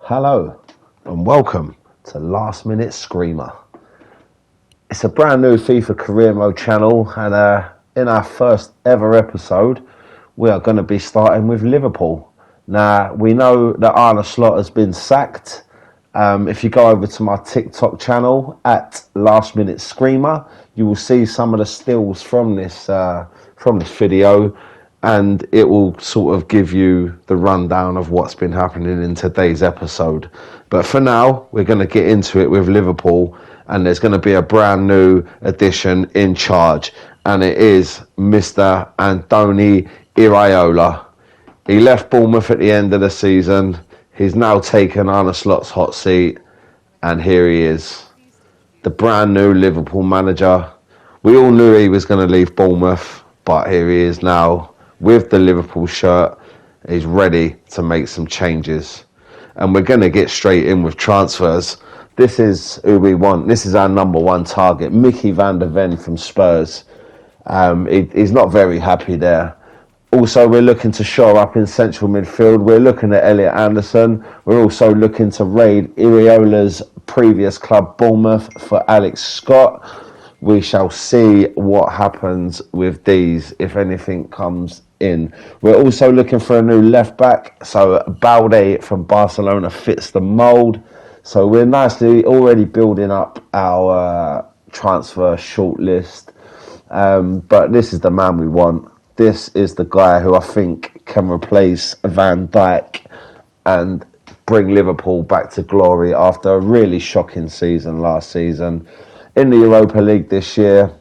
Hello and welcome to Last Minute Screamer. It's a brand new FIFA Career Mode channel, and in our first ever episode we are going to be starting with Liverpool. Now, we know that Arne Slot has been sacked. If you go over to my TikTok channel at Last Minute Screamer, you will see some of the stills from this video, and it will sort of give you the rundown of what's been happening in today's episode. But for now, we're going to get into it with Liverpool, and there's going to be a brand new addition in charge, and it is Mr. Andoni Iraola. He left Bournemouth at the end of the season. He's now taken Arne Slot's hot seat, and here he is, the brand new Liverpool manager. We all knew he was going to leave Bournemouth, but here he is now with the Liverpool shirt. He's ready to make some changes, and we're going to get straight in with transfers. This is who we want. This is our number one target, Mickey van der Ven from Spurs. He's not very happy there. Also, we're looking to shore up in central midfield. We're looking at Elliot Anderson. We're also looking to raid Iraola's previous club, Bournemouth, for Alex Scott. We shall see what happens with these, if anything comes in. We're also looking for a new left back. So Balde from Barcelona fits the mould. So we're nicely already building up our transfer shortlist. But this is the man we want. This is the guy who I think can replace Van Dijk and bring Liverpool back to glory after a really shocking season last season in the Europa League this year.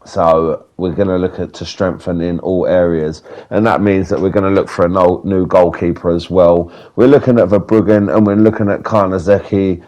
So we're going to look to strengthen in all areas, and that means that we're going to look for a new goalkeeper as well. We're looking at Verbruggen and we're looking at Karnazeki.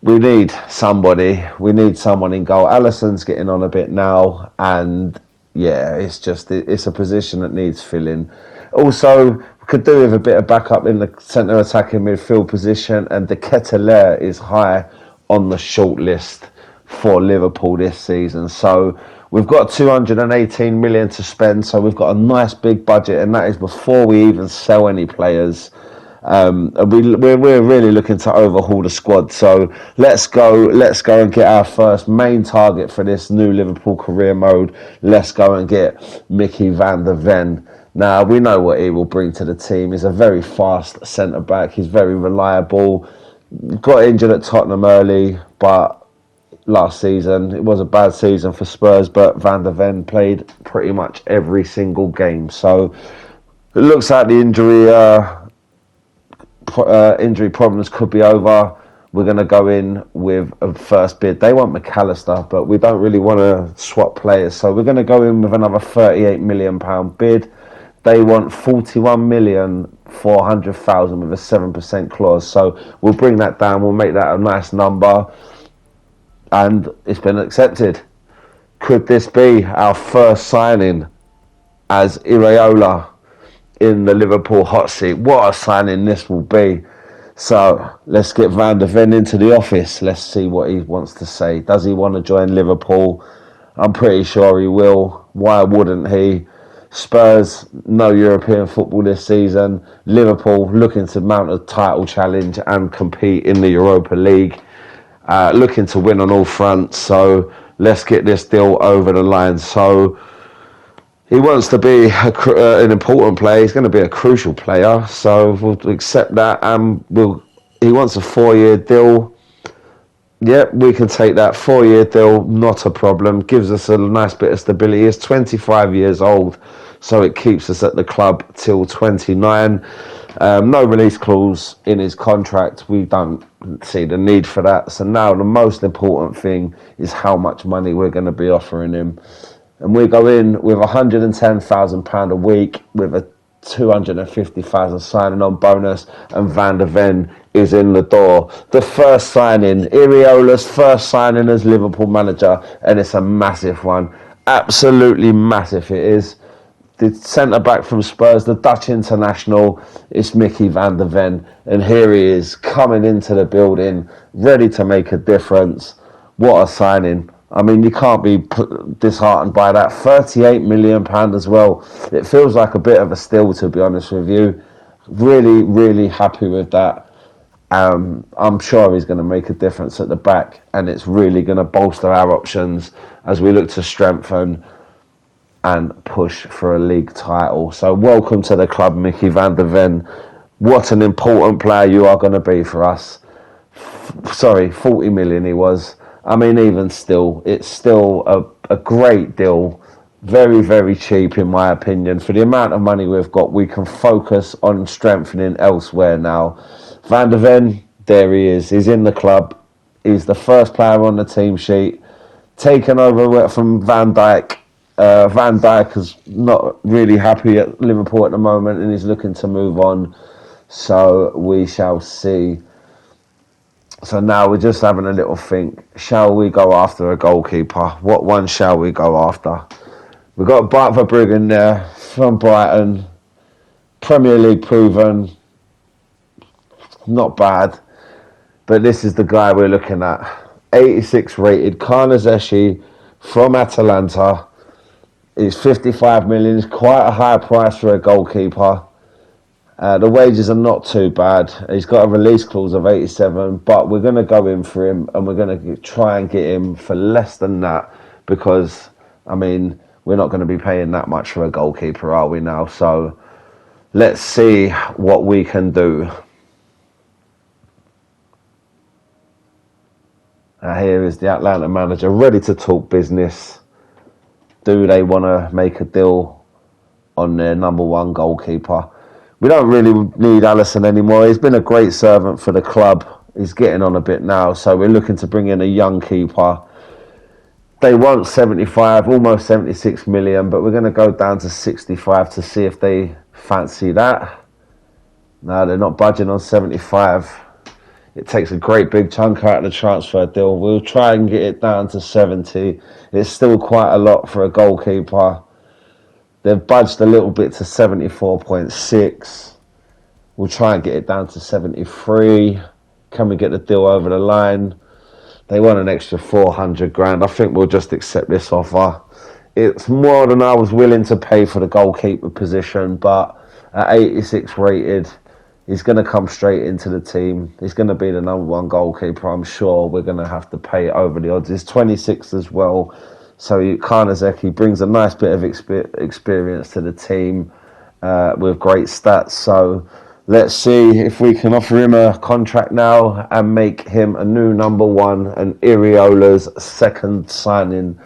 We need somebody. We need someone in goal. Alisson's getting on a bit now, and yeah, it's a position that needs filling. Also, we could do with a bit of backup in the centre attacking midfield position, and De Ketelaere is high on the short list for Liverpool this season. So we've got 218 million to spend, so we've got a nice big budget, and that is before we even sell any players. And we're really looking to overhaul the squad. So let's go and get our first main target for this new Liverpool career mode. Let's go and get Mickey van der Ven. Now, we know what he will bring to the team. He's a very fast centre back. He's very reliable. Got injured at Tottenham early, but last season it was a bad season for Spurs, but Van der Ven played pretty much every single game. So it looks like the injury problems could be over. We're going to go in with a first bid. They want McAllister, but we don't really want to swap players, so we're going to go in with another £38 million bid. They want 41,400,000 with a 7% clause, so we'll bring that down. We'll make that a nice number, and it's been accepted. Could this be our first signing as Iraola in the Liverpool hot seat? What a signing this will be. So let's get Van der Ven into the office. Let's see what he wants to say. Does he want to join Liverpool? I'm pretty sure he will. Why wouldn't he? Spurs, no European football this season. Liverpool looking to mount a title challenge and compete in the Europa League. Looking to win on all fronts. So let's get this deal over the line. So he wants to be an important player. He's going to be a crucial player, so we'll accept that. He wants a 4-year deal. Yep, we can take that 4-year deal, not a problem. Gives us a nice bit of stability. He's 25 years old, so it keeps us at the club till 29. No release clause in his contract. We don't see the need for that. So now the most important thing is how much money we're going to be offering him. And we go in with £110,000 a week with a 250,000 signing on bonus, and Van der Ven is in the door. The first signing, Iraola's first signing as Liverpool manager, and it's a massive one. Absolutely massive it is. The centre back from Spurs, the Dutch international, is Mickey van der Ven, and here he is coming into the building, ready to make a difference. What a signing. I mean, you can't be disheartened by that. £38 million as well. It feels like a bit of a steal, to be honest with you. Really, really happy with that. I'm sure he's going to make a difference at the back, and it's really going to bolster our options as we look to strengthen and push for a league title. So welcome to the club, Mickey van der Ven. What an important player you are going to be for us. 40 million he was. I mean, even still, it's still a great deal. Very, very cheap in my opinion. For the amount of money we've got, we can focus on strengthening elsewhere now. Van der Ven, there he is. He's in the club. He's the first player on the team sheet. Taken over from Van Dijk. Van Dijk is not really happy at Liverpool at the moment and he's looking to move on. So we shall see. So now we're just having a little think. Shall we go after a goalkeeper? What one shall we go after? We've got Bart Verbruggen there from Brighton. Premier League proven. Not bad. But this is the guy we're looking at. 86 rated. Karnazeshi from Atalanta. He's 55 million. It's quite a high price for a goalkeeper. The wages are not too bad. He's got a release clause of 87, but we're going to go in for him and we're going to try and get him for less than that because, I mean, we're not going to be paying that much for a goalkeeper, are we now? So let's see what we can do. Here is the Atlanta manager ready to talk business. Do they want to make a deal on their number one goalkeeper? We don't really need Alisson anymore. He's been a great servant for the club. He's getting on a bit now, so we're looking to bring in a young keeper. They want 75, almost 76 million, but we're going to go down to 65 to see if they fancy that. No, they're not budging on 75. It takes a great big chunk out of the transfer deal. We'll try and get it down to 70. It's still quite a lot for a goalkeeper. They've budged a little bit to 74.6. We'll try and get it down to 73. Can we get the deal over the line? They want an extra 400 grand. I think we'll just accept this offer. It's more than I was willing to pay for the goalkeeper position, but at 86 rated, he's going to come straight into the team. He's going to be the number one goalkeeper. I'm sure we're going to have to pay over the odds. He's 26 as well. So Karnazeski brings a nice bit of experience to the team with great stats. So let's see if we can offer him a contract now and make him a new number one and Iriola's second signing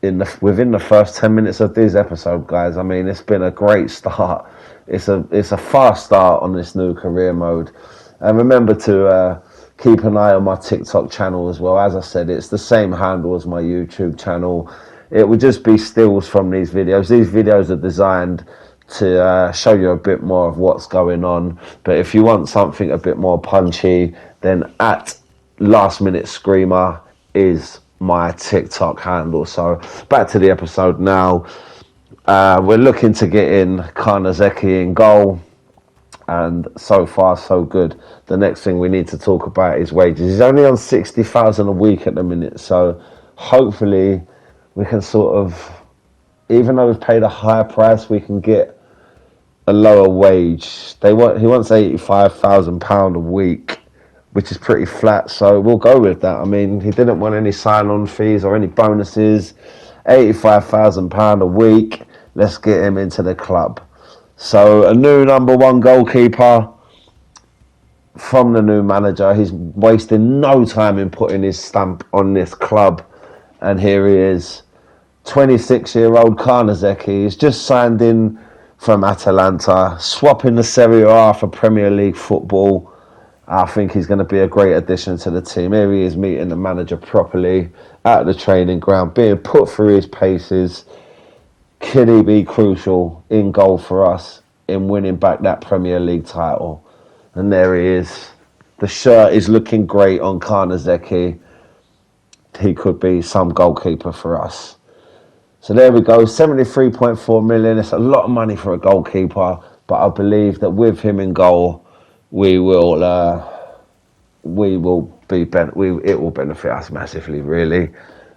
within the first 10 minutes of this episode, guys. I mean, it's been a great start. It's a fast start on this new career mode. And remember to keep an eye on my TikTok channel as well. As I said, it's the same handle as my YouTube channel. It will just be stills from these videos. These videos are designed to show you a bit more of what's going on. But if you want something a bit more punchy, then at Last Minute Screamer is my TikTok handle. So back to the episode now. We're looking to get in Karnazeski in goal. And so far, so good. The next thing we need to talk about is wages. He's only on 60,000 a week at the minute. So hopefully we can sort of, even though we've paid a higher price, we can get a lower wage. He wants £85,000 a week, which is pretty flat. So we'll go with that. I mean, he didn't want any sign-on fees or any bonuses. £85,000 a week. Let's get him into the club. So a new number one goalkeeper from the new manager. He's wasting no time in putting his stamp on this club. And here he is, 26-year-old Karnazeski. He's just signed in from Atalanta, swapping the Serie A for Premier League football. I think he's going to be a great addition to the team. Here he is meeting the manager properly at the training ground, being put through his paces. Could he be crucial in goal for us in winning back that Premier League title? And there he is. The shirt is looking great on Karnazeski. He could be some goalkeeper for us. So there we go, 73.4 million. It's a lot of money for a goalkeeper, but I believe that with him in goal, it will benefit us massively, really.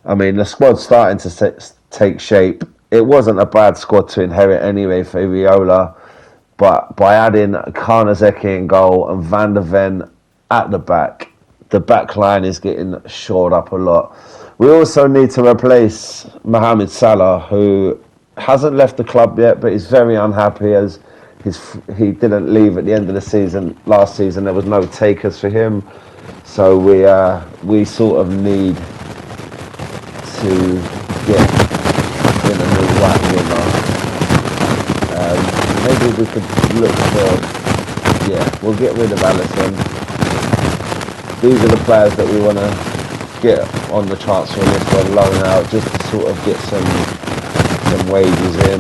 I mean, the squad's starting to take shape. It wasn't a bad squad to inherit anyway for Iriola, But by adding Karnazeki in goal and Van der Ven at the back line is getting shored up a lot. We also need to replace Mohamed Salah, who hasn't left the club yet, but he's very unhappy as he didn't leave at the end of the season. Last season, there was no takers for him, so we sort of need to get in a new right winger. Maybe we could look for, we'll get rid of Alisson. These are the players that we want to get on the transfer list or loan out, just to sort of get some wages in.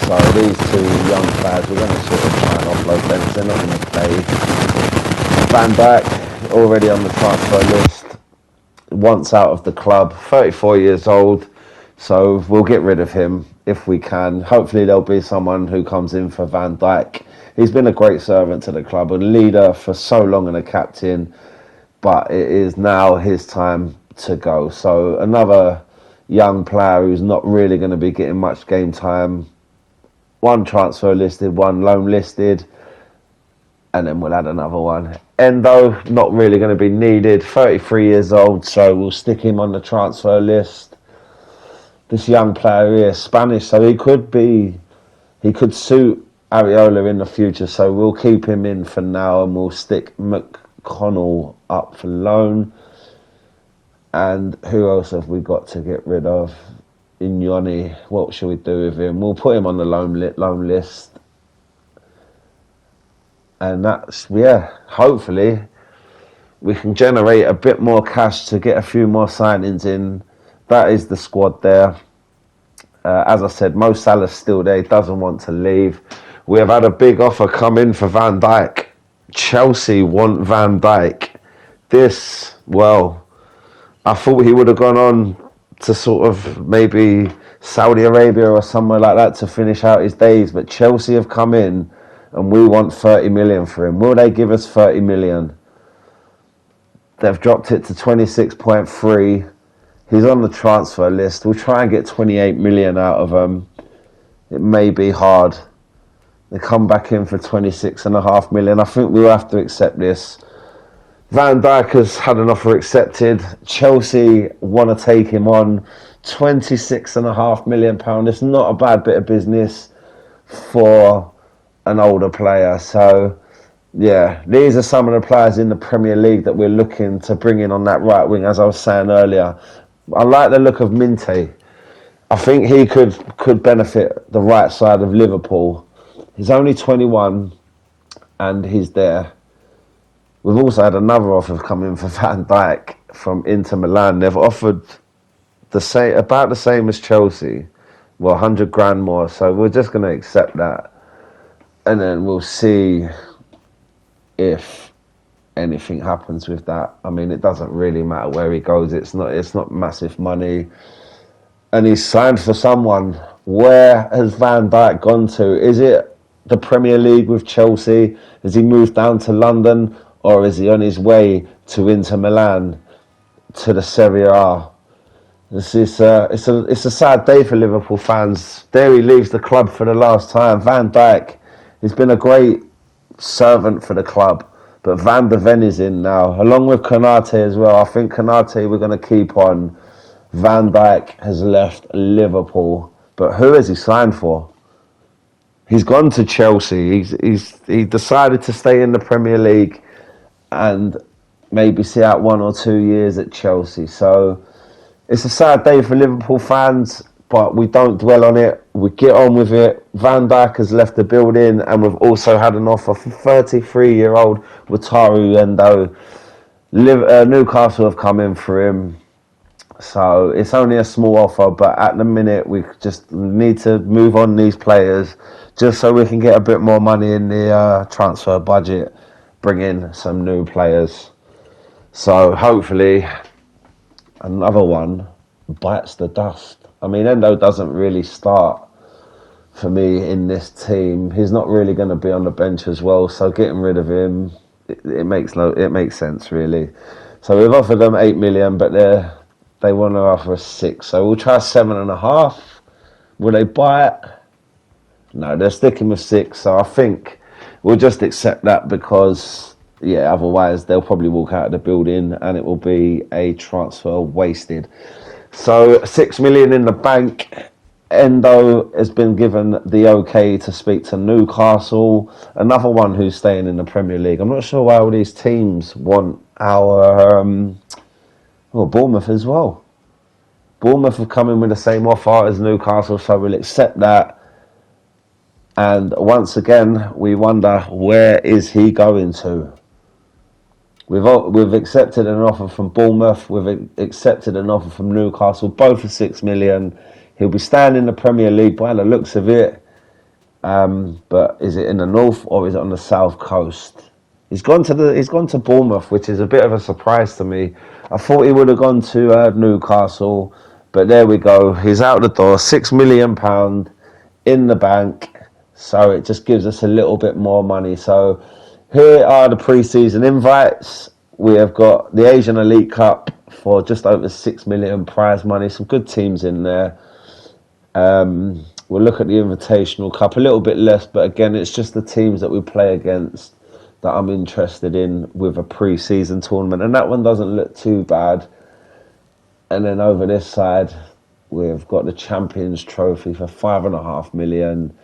So these two young players, we're going to sort of try and offload them, because they're not going to play. Van Dijk, already on the transfer list, once out of the club, 34 years old, so we'll get rid of him if we can. Hopefully there'll be someone who comes in for Van Dijk. He's been a great servant to the club, a leader for so long and a captain, but it is now his time to go. So another young player who's not really going to be getting much game time. One transfer listed, one loan listed, and then we'll add another one. Endo, not really going to be needed, 33 years old, so we'll stick him on the transfer list. This young player here is Spanish, so he could suit Areola in the future, so we'll keep him in for now, and we'll stick McConnell up for loan. And who else have we got to get rid of? Inyoni, what should we do with him? We'll put him on the loan list. And that's, hopefully we can generate a bit more cash to get a few more signings in. That is the squad there. As I said, Mo Salah's still there. He doesn't want to leave. We have had a big offer come in for Van Dijk. Chelsea want Van Dijk. I thought he would have gone on to sort of maybe Saudi Arabia or somewhere like that to finish out his days, but Chelsea have come in and we want 30 million for him. Will they give us 30 million? They've dropped it to 26.3. He's on the transfer list. We'll try and get 28 million out of him. It may be hard. They come back in for 26.5 million. I think we'll have to accept this. Van Dijk has had an offer accepted. Chelsea want to take him on. £26.5 million. It's not a bad bit of business for an older player. So, these are some of the players in the Premier League that we're looking to bring in on that right wing, as I was saying earlier. I like the look of Minte. I think he could benefit the right side of Liverpool. He's only 21 and he's there. We've also had another offer come in for Van Dijk from Inter Milan. They've offered about the same as Chelsea. Well, 100 grand more. So we're just going to accept that. And then we'll see if anything happens with that. I mean, it doesn't really matter where he goes. It's not massive money. And he's signed for someone. Where has Van Dijk gone to? Is it the Premier League with Chelsea? Has he moved down to London? Or is he on his way to Inter Milan, to the Serie A? It's a sad day for Liverpool fans. There he leaves the club for the last time. Van Dijk, he's been a great servant for the club. But Van der Ven is in now, along with Konate as well. I think Konate we're going to keep on. Van Dijk has left Liverpool. But who has he signed for? He's gone to Chelsea. He decided to stay in the Premier League and maybe see out 1 or 2 years at Chelsea. So it's a sad day for Liverpool fans, but we don't dwell on it. We get on with it. Van Dijk has left the building, and we've also had an offer for 33-year-old Wataru Endo. Newcastle have come in for him. So it's only a small offer, but at the minute we just need to move on these players just so we can get a bit more money in the transfer budget, bring in some new players. So hopefully another one bites the dust. I mean, Endo doesn't really start for me in this team. He's not really going to be on the bench as well, so getting rid of him, it makes sense really. So we've offered them 8 million, but they want to offer us 6. So we'll try 7.5. Will they buy it? No, they're sticking with 6, so I think we'll just accept that because, yeah, otherwise they'll probably walk out of the building and it will be a transfer wasted. So 6 million in the bank. Endo has been given the okay to speak to Newcastle, another one who's staying in the Premier League. I'm not sure why all these teams want our Bournemouth as well. Bournemouth have come in with the same offer as Newcastle, so we'll accept that. And once again, we wonder, where is he going to? We've accepted an offer from Bournemouth. We've accepted an offer from Newcastle, both for 6 million. He'll be staying in the Premier League by the looks of it. But is it in the north or is it on the south coast? He's gone to Bournemouth, which is a bit of a surprise to me. I thought he would have gone to Newcastle, but there we go. He's out the door. £6 million in the bank, so it just gives us a little bit more money. So here are the pre-season invites. We have got the Asian Elite Cup for just over 6 million prize money. Some good teams in there. We'll look at the Invitational Cup, a little bit less, but again, it's just the teams that we play against that I'm interested in with a pre-season tournament, and that one doesn't look too bad. And then over this side, we've got the Champions Trophy for 5.5 million.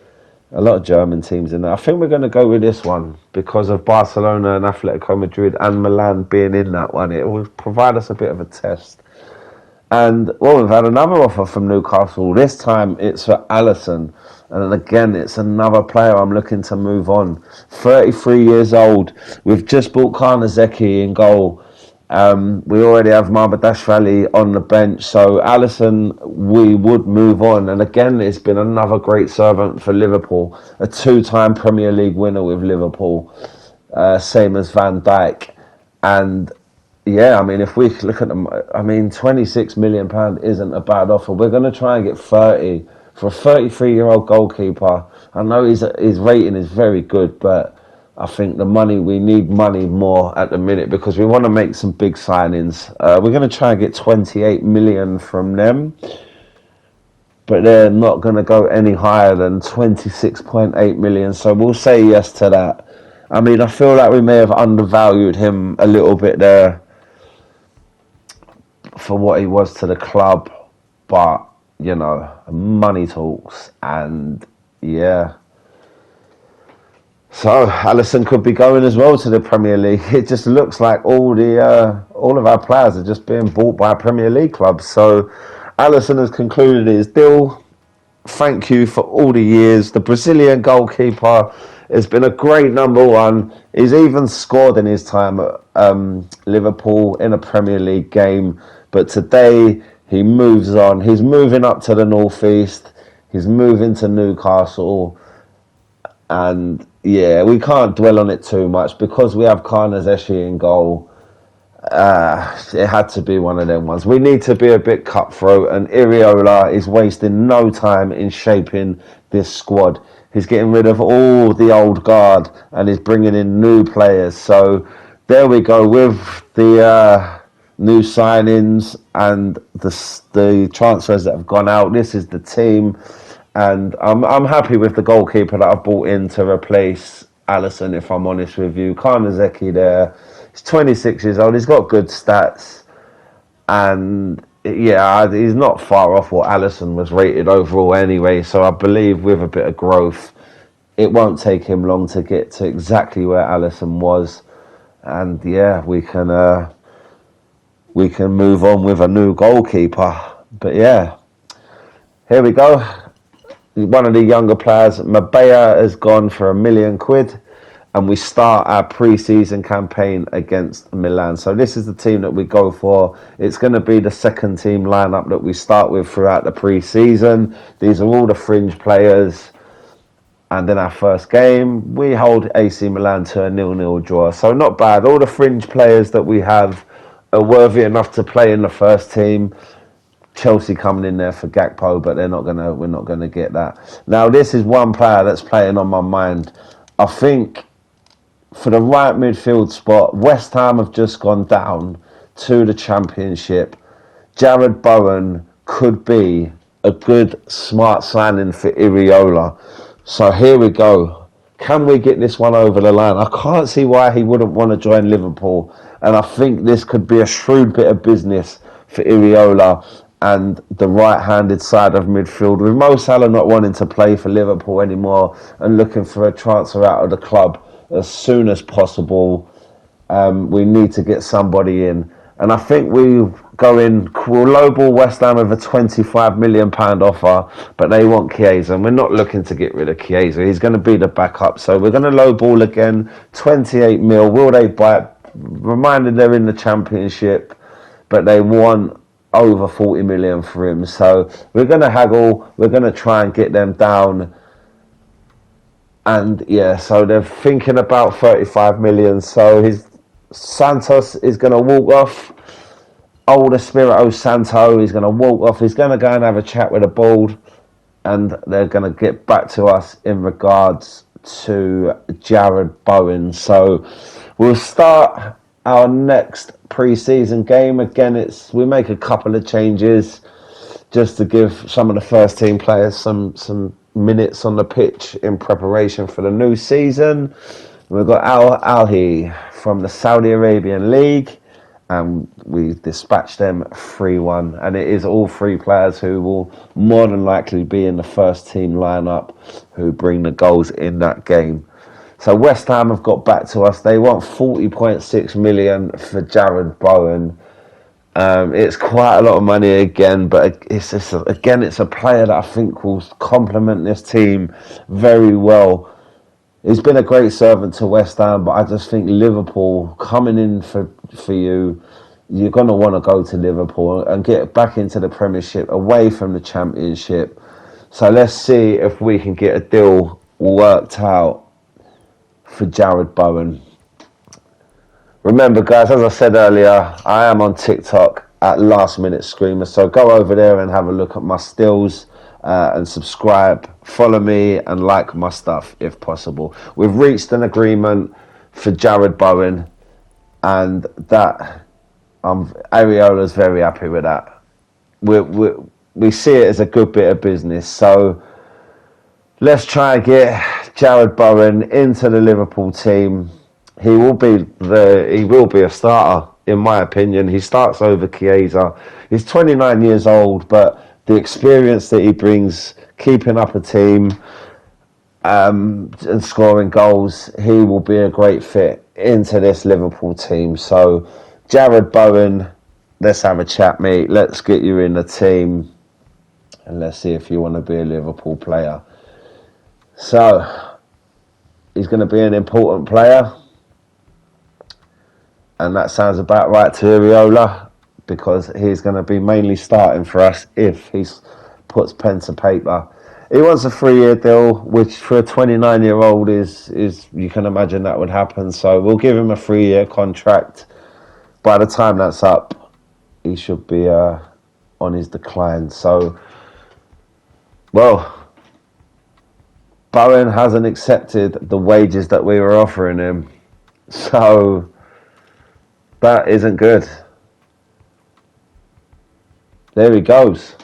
A lot of German teams in there. I think we're going to go with this one because of Barcelona and Atletico Madrid and Milan being in that one. It will provide us a bit of a test. And, well, we've had another offer from Newcastle. This time it's for Alisson. And then again, it's another player I'm looking to move on. 33 years old. We've just bought Karnazeki in goal. We already have Marbadashvili on the bench. So Alisson, we would move on. And again, it's been another great servant for Liverpool. A 2-time Premier League winner with Liverpool. Same as Van Dijk. And yeah, I mean, if we look at them, I mean, £26 million isn't a bad offer. We're going to try and get 30 for a 33-year-old goalkeeper. I know his rating is very good, but I think we need money more at the minute because we want to make some big signings. We're going to try and get 28 million from them, but they're not going to go any higher than 26.8 million. So we'll say yes to that. I mean, I feel like we may have undervalued him a little bit there for what he was to the club, but you know, money talks, and yeah. So Alisson could be going as well to the Premier League. It just looks like all of our players are just being bought by Premier League clubs. So Alisson has concluded his deal. Thank you for all the years. The Brazilian goalkeeper has been a great number one. He's even scored in his time at Liverpool in a Premier League game. But today he moves on. He's moving up to the northeast. He's moving to Newcastle. And yeah, we can't dwell on it too much because we have Karnazeki in goal. It had to be one of them ones. We need to be a bit cutthroat, and Iriola is wasting no time in shaping this squad. He's getting rid of all the old guard and he's bringing in new players. So there we go with the new signings and the transfers that have gone out. This is the team. And I'm happy with the goalkeeper that I've brought in to replace Alisson, if I'm honest with you. Karnazeki there. He's 26 years old. He's got good stats. And yeah, he's not far off what Alisson was rated overall anyway. So I believe with a bit of growth, it won't take him long to get to exactly where Alisson was. And yeah, we can move on with a new goalkeeper. But yeah, here we go. One of the younger players, Mabea, has gone for £1 million, and we start our pre-season campaign against Milan. So this is the team that we go for. It's going to be the second team lineup that we start with throughout the pre-season. These are all the fringe players. And in our first game, we hold AC Milan to a 0-0 draw. So not bad. All the fringe players that we have are worthy enough to play in the first team. Chelsea coming in there for Gakpo, but we're not gonna get that. Now this is one player that's playing on my mind. I think for the right midfield spot, West Ham have just gone down to the Championship. Jared Bowen could be a good, smart signing for Iriola. So here we go. Can we get this one over the line? I can't see why he wouldn't want to join Liverpool. And I think this could be a shrewd bit of business for Iriola and the right-handed side of midfield. With Mo Salah not wanting to play for Liverpool anymore and looking for a transfer out of the club as soon as possible, we need to get somebody in. And I think we'll lowball West Ham with a £25 million offer, but they want Chiesa, and we're not looking to get rid of Chiesa. He's going to be the backup, so we're going to lowball again, 28 mil. Will they buy it? Reminded they're in the Championship, but they want over 40 million for him. So we're going to haggle. We're going to try and get them down. And yeah, so they're thinking about 35 million. So Santos is going to walk off. Old Espirito Santo is going to walk off. He's going to go and have a chat with the board, and they're going to get back to us in regards to Jared Bowen. So we'll start our next pre-season game. Again, we make a couple of changes just to give some of the first team players some minutes on the pitch in preparation for the new season. We've got Al-Ahly from the Saudi Arabian League, and we dispatched them 3-1. And it is all three players who will more than likely be in the first team lineup who bring the goals in that game. So West Ham have got back to us. They want 40.6 million for Jared Bowen. It's quite a lot of money again, but it's a player that I think will complement this team very well. He's been a great servant to West Ham, but I just think Liverpool coming in for you, you're going to want to go to Liverpool and get back into the Premiership, away from the Championship. So let's see if we can get a deal worked out for Jared Bowen. Remember, guys, as I said earlier, I am on TikTok at Last Minute Screamer, so go over there and have a look at my stills. And subscribe, follow me, and like my stuff if possible. We've reached an agreement for Jared Bowen, and that Ariola's very happy with that. We see it as a good bit of business. So let's try and get Jared Bowen into the Liverpool team. He will be a starter, in my opinion. He starts over Chiesa. He's 29 years old, but the experience that he brings, keeping up a team and scoring goals, he will be a great fit into this Liverpool team. So, Jared Bowen, let's have a chat, mate. Let's get you in the team, and let's see if you want to be a Liverpool player. So, he's going to be an important player, and that sounds about right to Iriola, because he's going to be mainly starting for us if he puts pen to paper. He wants a 3-year deal, which for a 29-year-old is you can imagine that would happen. So we'll give him a 3-year contract. By the time that's up, he should be on his decline. So, well, Bowen hasn't accepted the wages that we were offering him. So that isn't good. There he goes.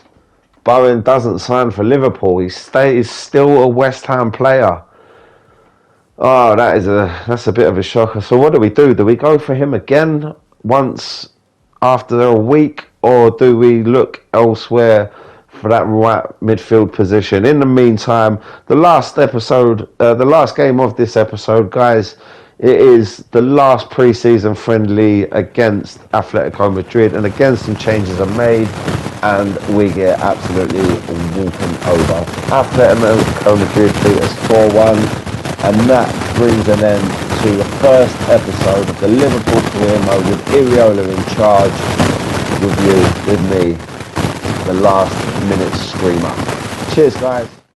Bowen doesn't sign for Liverpool. He's still a West Ham player. Oh, that's a bit of a shocker. So what do? Do we go for him again once after a week, or do we look elsewhere for that right midfield position? In the meantime, the last game of this episode, guys, it is the last pre-season friendly against Atletico Madrid, and again some changes are made, and we get absolutely walking over. Atletico Madrid beat us 4-1, and that brings an end to the first episode of the Liverpool career mode with Iriola in charge, with me, the Last Minute Screamer. Cheers, guys.